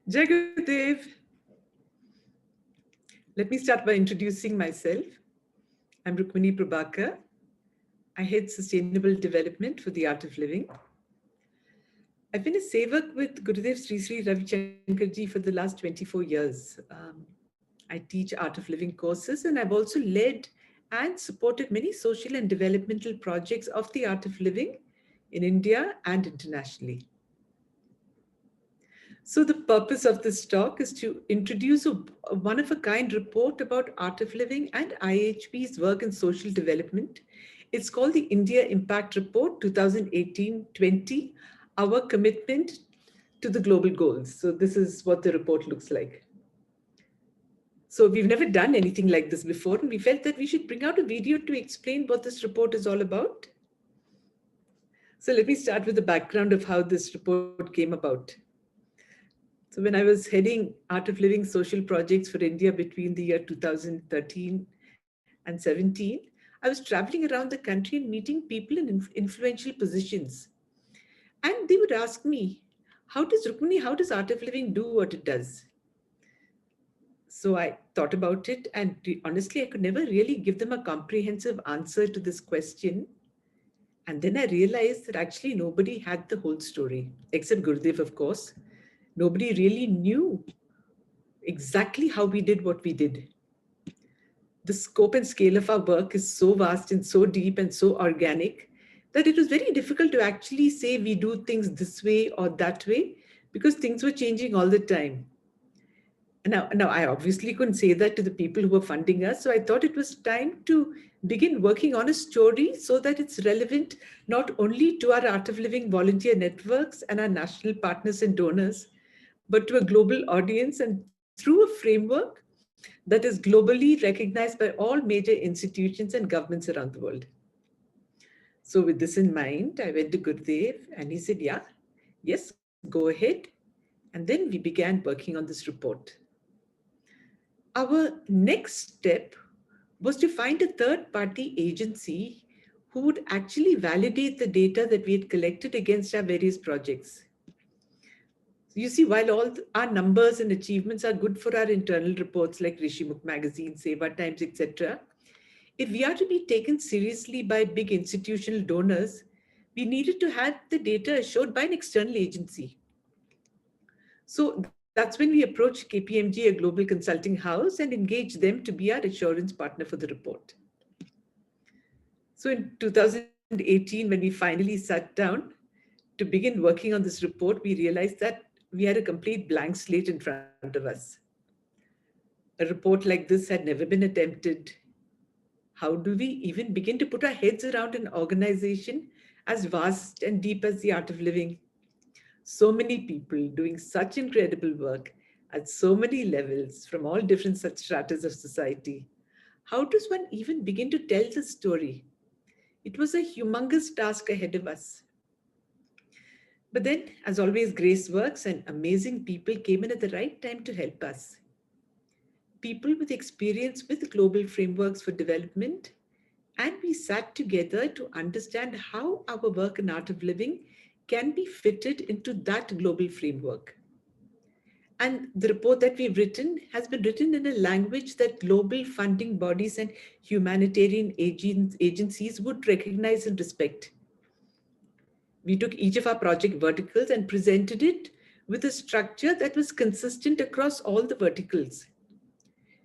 Jai Gurudev. Let me start by introducing myself. I'm Rukmini Prabhakar. I head Sustainable Development for the Art of Living. I've been a sevak with Gurudev Sri Sri Ravi Shankarji for the last 24 years. I teach Art of Living courses, and I've also led and supported many social and developmental projects of the Art of Living in India and internationally. So the purpose of this talk is to introduce a one-of-a-kind report about Art of Living and IHB's work in social development. It's called the India Impact Report 2018-20, Our Commitment to the Global Goals. So this is what the report looks like. So we've never done anything like this before, and we felt that we should bring out a video to explain what this report is all about. So let me start with the background of how this report came about. So when I was heading Art of Living social projects for India between the year 2013 and 17, I was traveling around the country and meeting people in influential positions. And they would ask me, how does Art of Living do what it does? So I thought about it, and honestly, I could never really give them a comprehensive answer to this question. And then I realized that actually nobody had the whole story, except Gurudev, of course. Nobody really knew exactly how we did what we did. The scope and scale of our work is so vast and so deep and so organic that it was very difficult to actually say we do things this way or that way because things were changing all the time. Now, I obviously couldn't say that to the people who were funding us, so I thought it was time to begin working on a story so that it's relevant not only to our Art of Living volunteer networks and our national partners and donors, but to a global audience and through a framework that is globally recognized by all major institutions and governments around the world. So with this in mind, I went to Gurudev and he said, yeah, yes, go ahead. And then we began working on this report. Our next step was to find a third-party agency who would actually validate the data that we had collected against our various projects. You see, while all our numbers and achievements are good for our internal reports like Rishimukh Magazine, Seva Times, etc., if we are to be taken seriously by big institutional donors, we needed to have the data assured by an external agency. So that's when we approached KPMG, a global consulting house, and engaged them to be our assurance partner for the report. So in 2018, when we finally sat down to begin working on this report, we realized that we had a complete blank slate in front of us. A report like this had never been attempted. How do we even begin to put our heads around an organization as vast and deep as the Art of Living? So many people doing such incredible work at so many levels from all different such stratas of society. How does one even begin to tell the story? It was a humongous task ahead of us. But then, as always, grace works and amazing people came in at the right time to help us. People with experience with global frameworks for development, and we sat together to understand how our work in Art of Living can be fitted into that global framework. And the report that we've written has been written in a language that global funding bodies and humanitarian agencies would recognize and respect. We took each of our project verticals and presented it with a structure that was consistent across all the verticals.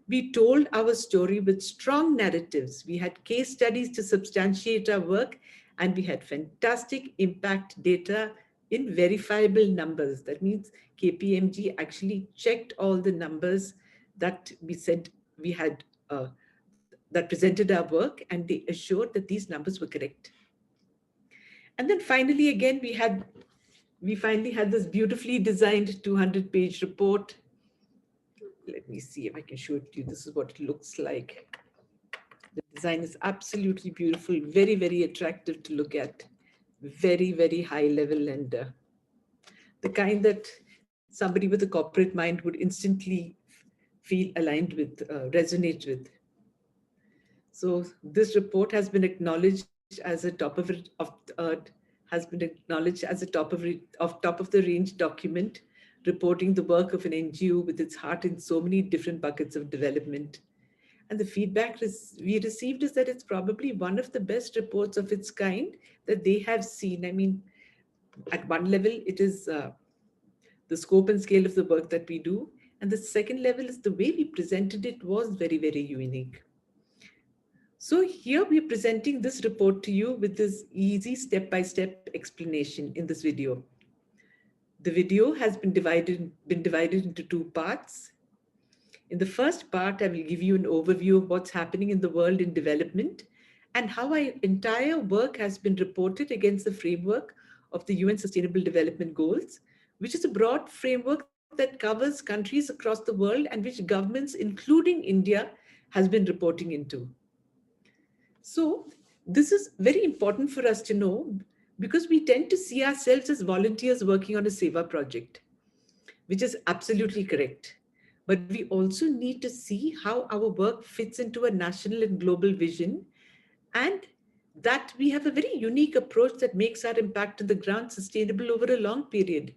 We told our story with strong narratives. We had case studies to substantiate our work, and we had fantastic impact data in verifiable numbers. That means KPMG actually checked all the numbers that we said we had that presented our work, and they assured that these numbers were correct. And then finally, again, we finally had this beautifully designed 200-page report. Let me see if I can show it to you. This is what it looks like. The design is absolutely beautiful, very, very attractive to look at, very, very high level, and the kind that somebody with a corporate mind would instantly feel aligned with, resonate with. So this report has been acknowledged as a top of the range document reporting the work of an NGO with its heart in so many different buckets of development. And the feedback we received is that it's probably one of the best reports of its kind that they have seen. I mean, at one level, it is the scope and scale of the work that we do. And the second level is the way we presented it was very, very unique. So here we are presenting this report to you with this easy step-by-step explanation in this video. The video has been divided into two parts. In the first part, I will give you an overview of what's happening in the world in development and how our entire work has been reported against the framework of the UN Sustainable Development Goals, which is a broad framework that covers countries across the world and which governments, including India, has been reporting into. So this is very important for us to know because we tend to see ourselves as volunteers working on a Seva project, which is absolutely correct. But we also need to see how our work fits into a national and global vision, and that we have a very unique approach that makes our impact on the ground sustainable over a long period.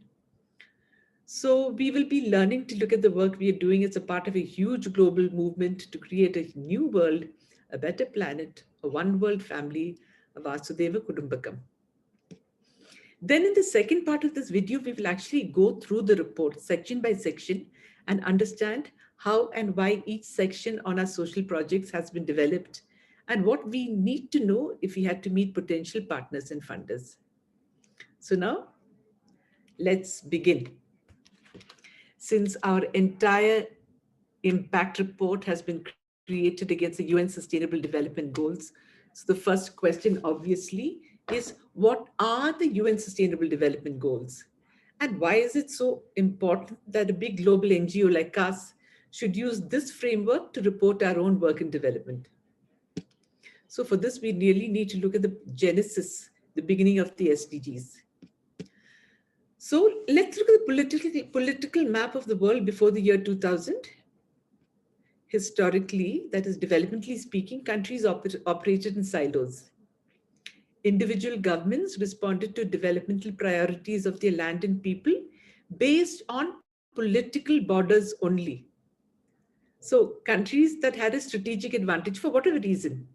So we will be learning to look at the work we are doing as a part of a huge global movement to create a new world, a better planet, a one world family, a Vasudeva Kudumbakam. Then in the second part of this video, we will actually go through the report section by section and understand how and why each section on our social projects has been developed and what we need to know if we had to meet potential partners and funders. So now, let's begin. Since our entire impact report has been created against the UN Sustainable Development Goals, so the first question obviously is, what are the UN Sustainable Development Goals? And why is it so important that a big global NGO like us should use this framework to report our own work in development? So for this, we really need to look at the genesis, the beginning of the SDGs. So let's look at the political map of the world before the year 2000. Historically, that is developmentally speaking, countries operated in silos. Individual governments responded to developmental priorities of their land and people based on political borders only. So countries that had a strategic advantage for whatever reason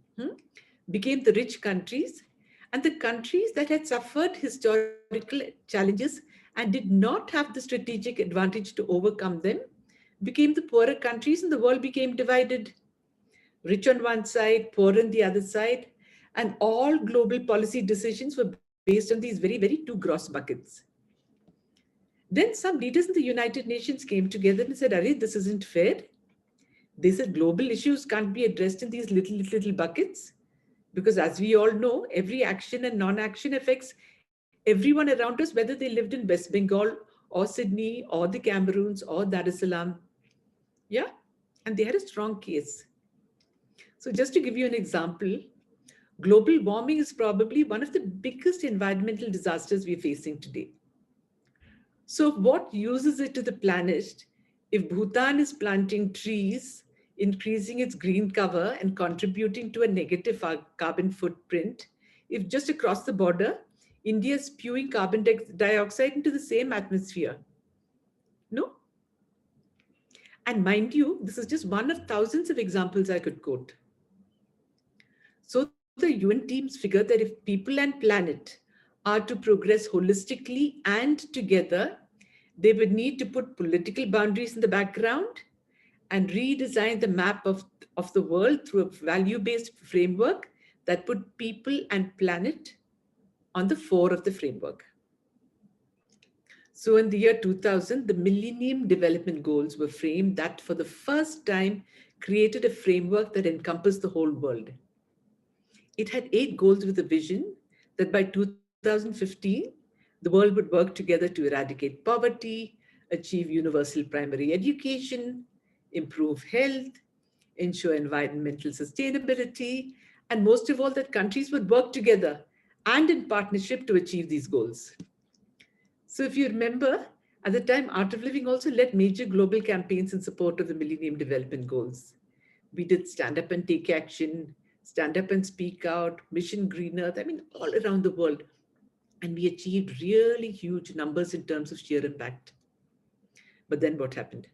became the rich countries, and the countries that had suffered historical challenges and did not have the strategic advantage to overcome them became the poorer countries, and the world became divided. Rich on one side, poor on the other side, and all global policy decisions were based on these very, very two gross buckets. Then some leaders in the United Nations came together and said, "Arey, this isn't fair." They said global issues can't be addressed in these little buckets, because as we all know, every action and non-action affects everyone around us, whether they lived in West Bengal or Sydney or the Cameroons or Dar es Salaam. Yeah, and they had a strong case. So just to give you an example, global warming is probably one of the biggest environmental disasters we're facing today. So what uses it to the planet if Bhutan is planting trees, increasing its green cover and contributing to a negative carbon footprint, if just across the border, India is spewing carbon dioxide into the same atmosphere? No? And mind you, this is just one of thousands of examples I could quote. So the UN teams figured that if people and planet are to progress holistically and together, they would need to put political boundaries in the background and redesign the map of the world through a value-based framework that put people and planet on the fore of the framework. So in the year 2000, the Millennium Development Goals were framed that for the first time created a framework that encompassed the whole world. It had 8 goals with a vision that by 2015, the world would work together to eradicate poverty, achieve universal primary education, improve health, ensure environmental sustainability, and most of all, that countries would work together and in partnership to achieve these goals. So if you remember, at the time, Art of Living also led major global campaigns in support of the Millennium Development Goals. We did Stand Up and Take Action, Stand Up and Speak Out, Mission Green Earth, I mean, all around the world. And we achieved really huge numbers in terms of sheer impact. But then what happened?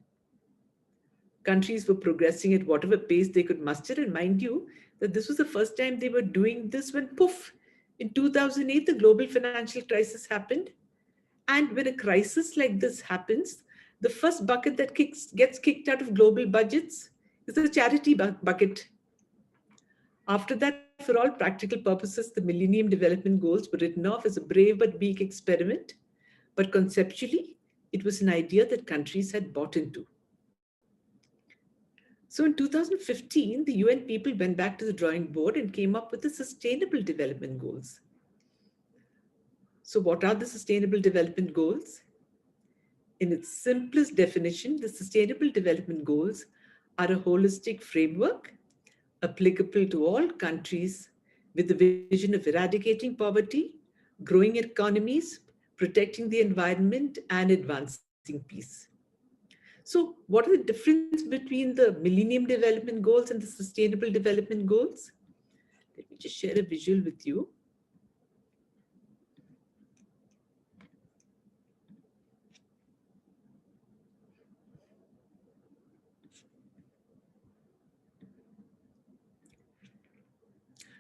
Countries were progressing at whatever pace they could muster. And mind you, that this was the first time they were doing this when poof, in 2008, the global financial crisis happened. And when a crisis like this happens, the first bucket that gets kicked out of global budgets is the charity bucket. After that, for all practical purposes, the Millennium Development Goals were written off as a brave but weak experiment. But conceptually, it was an idea that countries had bought into. So in 2015, the UN people went back to the drawing board and came up with the Sustainable Development Goals. So what are the Sustainable Development Goals? In its simplest definition, the Sustainable Development Goals are a holistic framework applicable to all countries with the vision of eradicating poverty, growing economies, protecting the environment, and advancing peace. So what are the difference between the Millennium Development Goals and the Sustainable Development Goals? Let me just share a visual with you.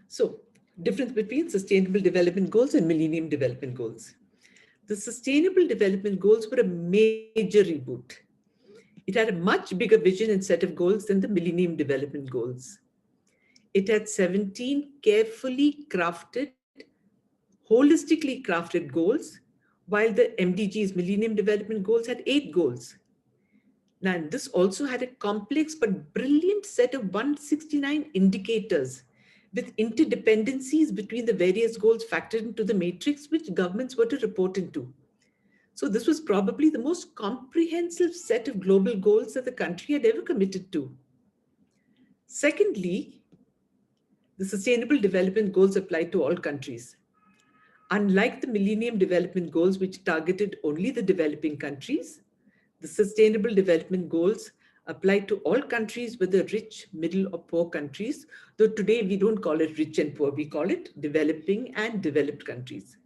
So, difference between Sustainable Development Goals and Millennium Development Goals. The Sustainable Development Goals were a major reboot. It had a much bigger vision and set of goals than the Millennium Development Goals. It had 17 carefully crafted, holistically crafted goals, while the MDGs, Millennium Development Goals, had 8 goals. Now, this also had a complex but brilliant set of 169 indicators with interdependencies between the various goals factored into the matrix which governments were to report into. So this was probably the most comprehensive set of global goals that the country had ever committed to. Secondly, the Sustainable Development Goals applied to all countries. Unlike the Millennium Development Goals, which targeted only the developing countries, the Sustainable Development Goals apply to all countries, whether rich, middle, or poor countries, though today we don't call it rich and poor, we call it developing and developed countries.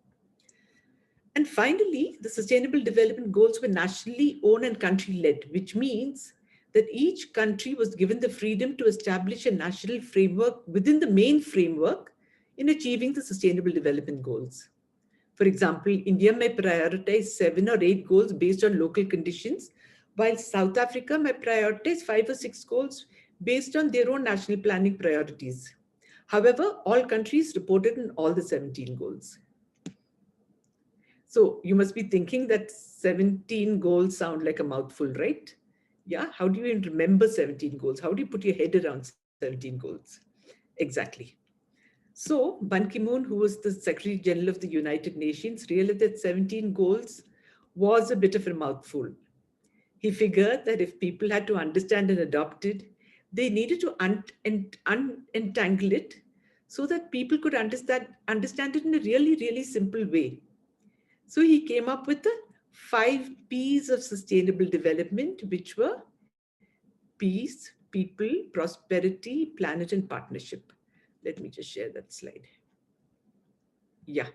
And finally, the Sustainable Development Goals were nationally owned and country-led, which means that each country was given the freedom to establish a national framework within the main framework in achieving the Sustainable Development Goals. For example, India may prioritize 7 or 8 goals based on local conditions, while South Africa may prioritize 5 or 6 goals based on their own national planning priorities. However, all countries reported on all the 17 goals. So you must be thinking that 17 goals sound like a mouthful, right? Yeah, how do you even remember 17 goals? How do you put your head around 17 goals? Exactly. So Ban Ki-moon, who was the Secretary General of the United Nations, realized that 17 goals was a bit of a mouthful. He figured that if people had to understand and adopt it, they needed to unentangle it so that people could understand it in a really, really simple way. So he came up with the 5 P's of sustainable development, which were peace, people, prosperity, planet, and partnership. Let me just share that slide. Yeah.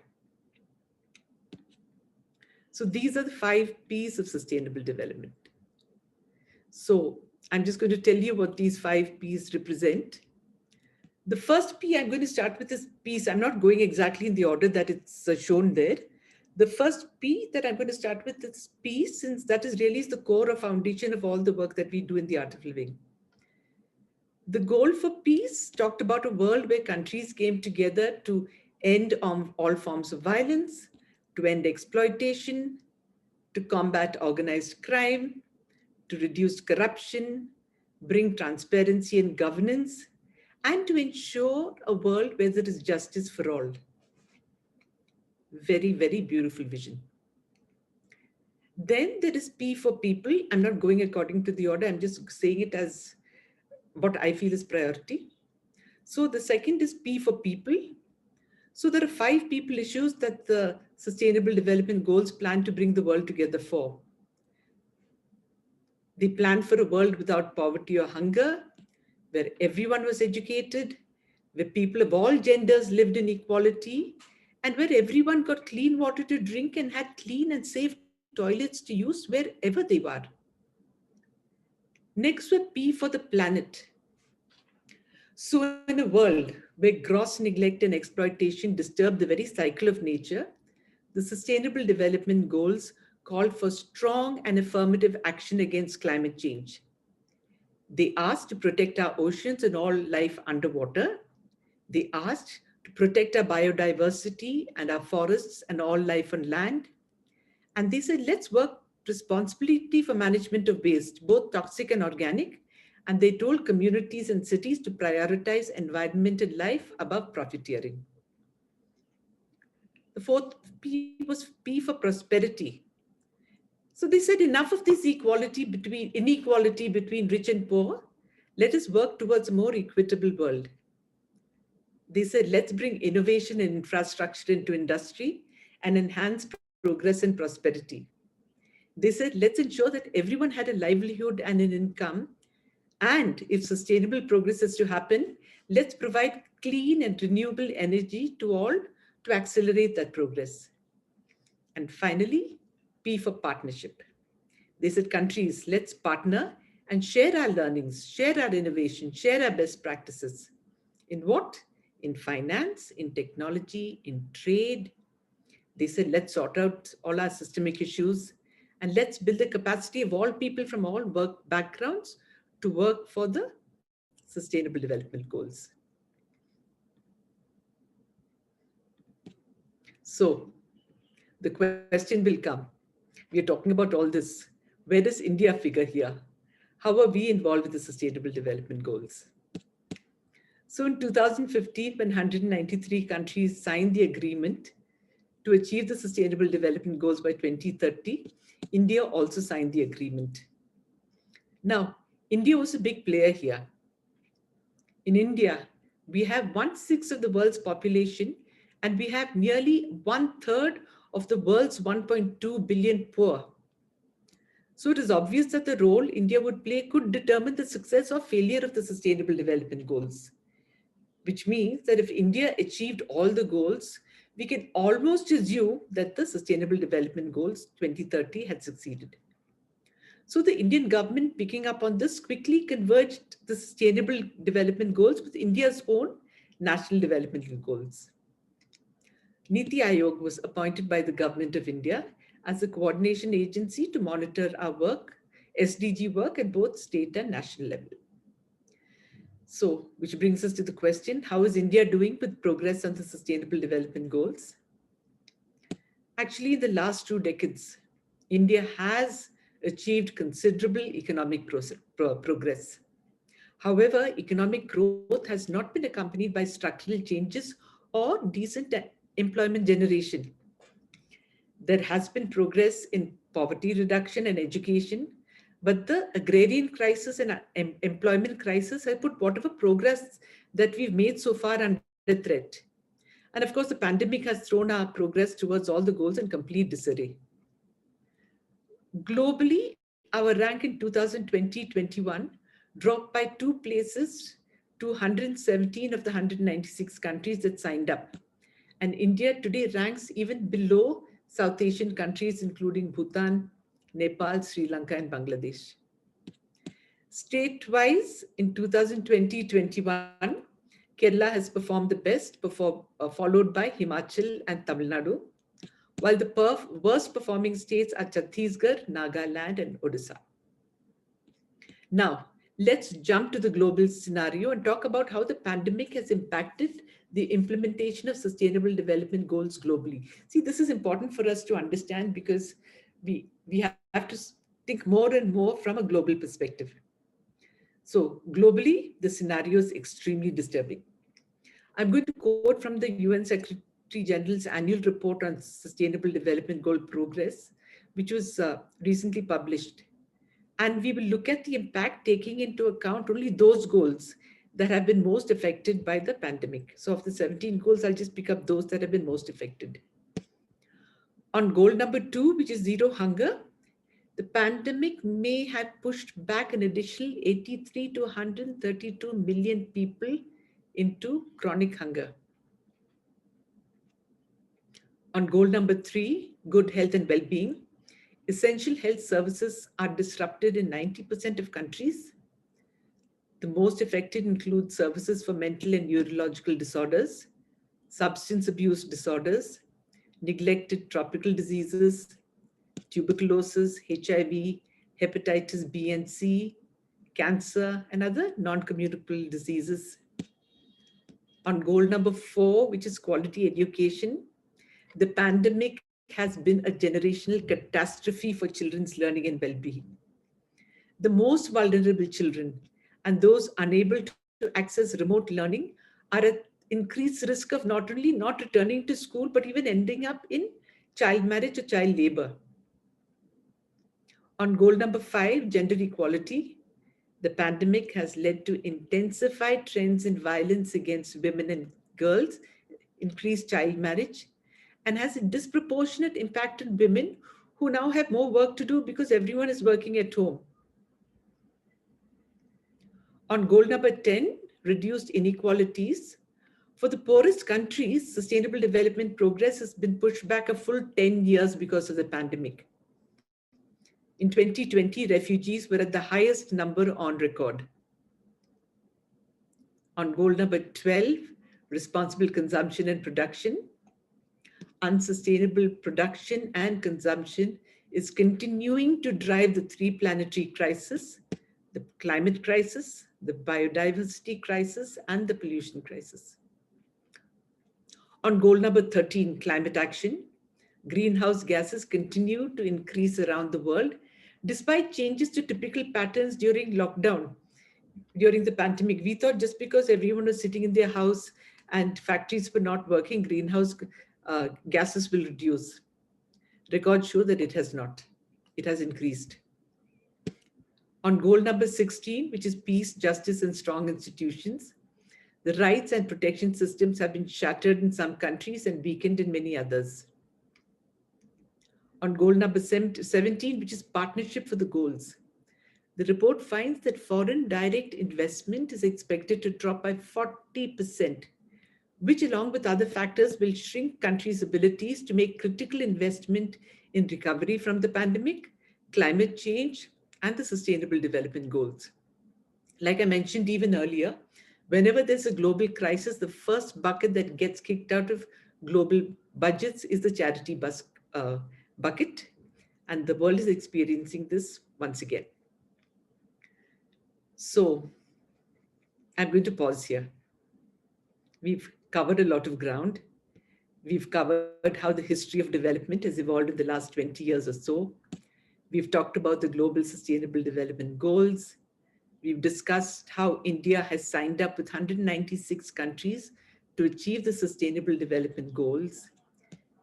So these are the 5 P's of sustainable development. So I'm just going to tell you what these 5 P's represent. The first P I'm going to start with is peace. I'm not going exactly in the order that it's shown there. The first P that I'm going to start with is peace, since that is really the core or foundation of all the work that we do in the Art of Living. The goal for peace talked about a world where countries came together to end all forms of violence, to end exploitation, to combat organized crime, to reduce corruption, bring transparency and governance, and to ensure a world where there is justice for all. Very, very beautiful vision. Then there is P for people. I'm not going according to the order. I'm just saying it as what I feel is priority. So the second is P for people. So there are 5 people issues that the Sustainable Development Goals plan to bring the world together for. They plan for a world without poverty or hunger, where everyone was educated, where people of all genders lived in equality, and where everyone got clean water to drink and had clean and safe toilets to use wherever they were. Next were P for the planet. So in a world where gross neglect and exploitation disturb the very cycle of nature, the Sustainable Development Goals called for strong and affirmative action against climate change. They asked to protect our oceans and all life underwater. They asked to protect our biodiversity and our forests and all life on land. And they said, let's work responsibility for management of waste, both toxic and organic. And they told communities and cities to prioritize environmental life above profiteering. The fourth P was P for prosperity. So they said enough of this inequality between rich and poor. Let us work towards a more equitable world. They said, let's bring innovation and infrastructure into industry and enhance progress and prosperity. They said, let's ensure that everyone had a livelihood and an income. And if sustainable progress is to happen, let's provide clean and renewable energy to all to accelerate that progress. And finally, P for partnership. They said, countries, let's partner and share our learnings, share our innovation, share our best practices. In what? In finance, in technology, in trade. They said, let's sort out all our systemic issues and let's build the capacity of all people from all work backgrounds to work for the Sustainable Development Goals. So the question will come. We are talking about all this. Where does India figure here? How are we involved with the Sustainable Development Goals? So in 2015, when 193 countries signed the agreement to achieve the Sustainable Development Goals by 2030, India also signed the agreement. Now, India was a big player here. In India, we have 1/6 of the world's population, and we have nearly 1/3 of the world's 1.2 billion poor. So it is obvious that the role India would play could determine the success or failure of the Sustainable Development Goals, which means that if India achieved all the goals, we can almost assume that the Sustainable Development Goals 2030 had succeeded. So the Indian government, picking up on this, quickly converged the Sustainable Development Goals with India's own National Development Goals. Niti Aayog was appointed by the Government of India as a coordination agency to monitor our work, SDG work at both state and national level. So, which brings us to the question, how is India doing with progress on the Sustainable Development Goals? Actually, in the last 2 decades, India has achieved considerable economic progress. However, economic growth has not been accompanied by structural changes or decent employment generation. There has been progress in poverty reduction and education, but the agrarian crisis and employment crisis have put whatever progress that we've made so far under threat. And of course, the pandemic has thrown our progress towards all the goals in complete disarray. Globally, our rank in 2020-21 dropped by 2 places to 117 of the 196 countries that signed up. And India today ranks even below South Asian countries, including Bhutan, Nepal, Sri Lanka, and Bangladesh. State-wise, in 2020-21, Kerala has performed the best, followed by Himachal and Tamil Nadu, while the worst performing states are Chhattisgarh, Nagaland, and Odisha. Now, let's jump to the global scenario and talk about how the pandemic has impacted the implementation of Sustainable Development Goals globally. See, this is important for us to understand because we have to think more and more from a global perspective. So globally, the scenario is extremely disturbing. I'm going to quote from the UN Secretary General's annual report on Sustainable Development Goal progress, which was recently published. And we will look at the impact taking into account only those goals that have been most affected by the pandemic. So of the 17 goals, I'll just pick up those that have been most affected. On goal number 2, which is zero hunger, the pandemic may have pushed back an additional 83 to 132 million people into chronic hunger. On goal number 3, good health and well-being, Essential health services are disrupted in 90% of countries. The most affected include services for mental and neurological disorders, substance abuse disorders, neglected tropical diseases, tuberculosis, HIV, hepatitis B and C, cancer, and other non-communicable diseases. On goal number 4, which is quality education, the pandemic has been a generational catastrophe for children's learning and well-being. The most vulnerable children and those unable to access remote learning are at increased risk of not only not returning to school, but even ending up in child marriage or child labor. On goal number 5, gender equality, the pandemic has led to intensified trends in violence against women and girls, increased child marriage, and has a disproportionate impact on women who now have more work to do because everyone is working at home. On goal number 10, reduced inequalities, for the poorest countries, sustainable development progress has been pushed back a full 10 years because of the pandemic. In 2020, refugees were at the highest number on record. On goal number 12, responsible consumption and production, unsustainable production and consumption is continuing to drive the 3 planetary crises: the climate crisis, the biodiversity crisis, and the pollution crisis. On goal number 13, climate action, greenhouse gases continue to increase around the world despite changes to typical patterns during lockdown. During the pandemic, we thought just because everyone was sitting in their house and factories were not working, greenhouse gases will reduce. Records show that it has not. It has increased. On goal number 16, which is peace, justice, and strong institutions, the rights and protection systems have been shattered in some countries and weakened in many others. On goal number 17, which is partnership for the goals, the report finds that foreign direct investment is expected to drop by 40%, which along with other factors will shrink countries' abilities to make critical investment in recovery from the pandemic, climate change, and the sustainable development goals. Like I mentioned even earlier, whenever there's a global crisis, the first bucket that gets kicked out of global budgets is the charity bucket, and the world is experiencing this once again. So I'm going to pause here. We've covered a lot of ground. We've covered how the history of development has evolved in the last 20 years or so. We've talked about the Global Sustainable Development Goals. We've discussed how India has signed up with 196 countries to achieve the Sustainable Development Goals.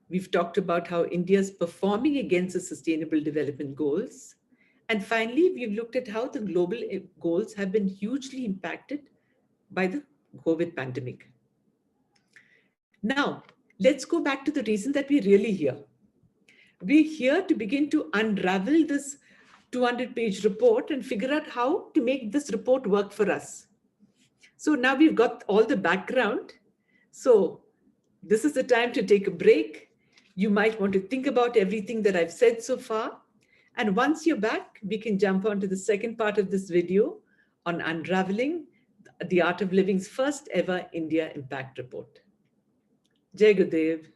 We've talked about how India is performing against the Sustainable Development Goals. And finally, we've looked at how the global goals have been hugely impacted by the COVID pandemic. Now, let's go back to the reason that we're really here. We're here to begin to unravel this 200-page report and figure out how to make this report work for us. So now we've got all the background. So this is the time to take a break. You might want to think about everything that I've said so far. And once you're back, we can jump on to the second part of this video on unraveling the Art of Living's first ever India Impact Report. Jai Gurudev.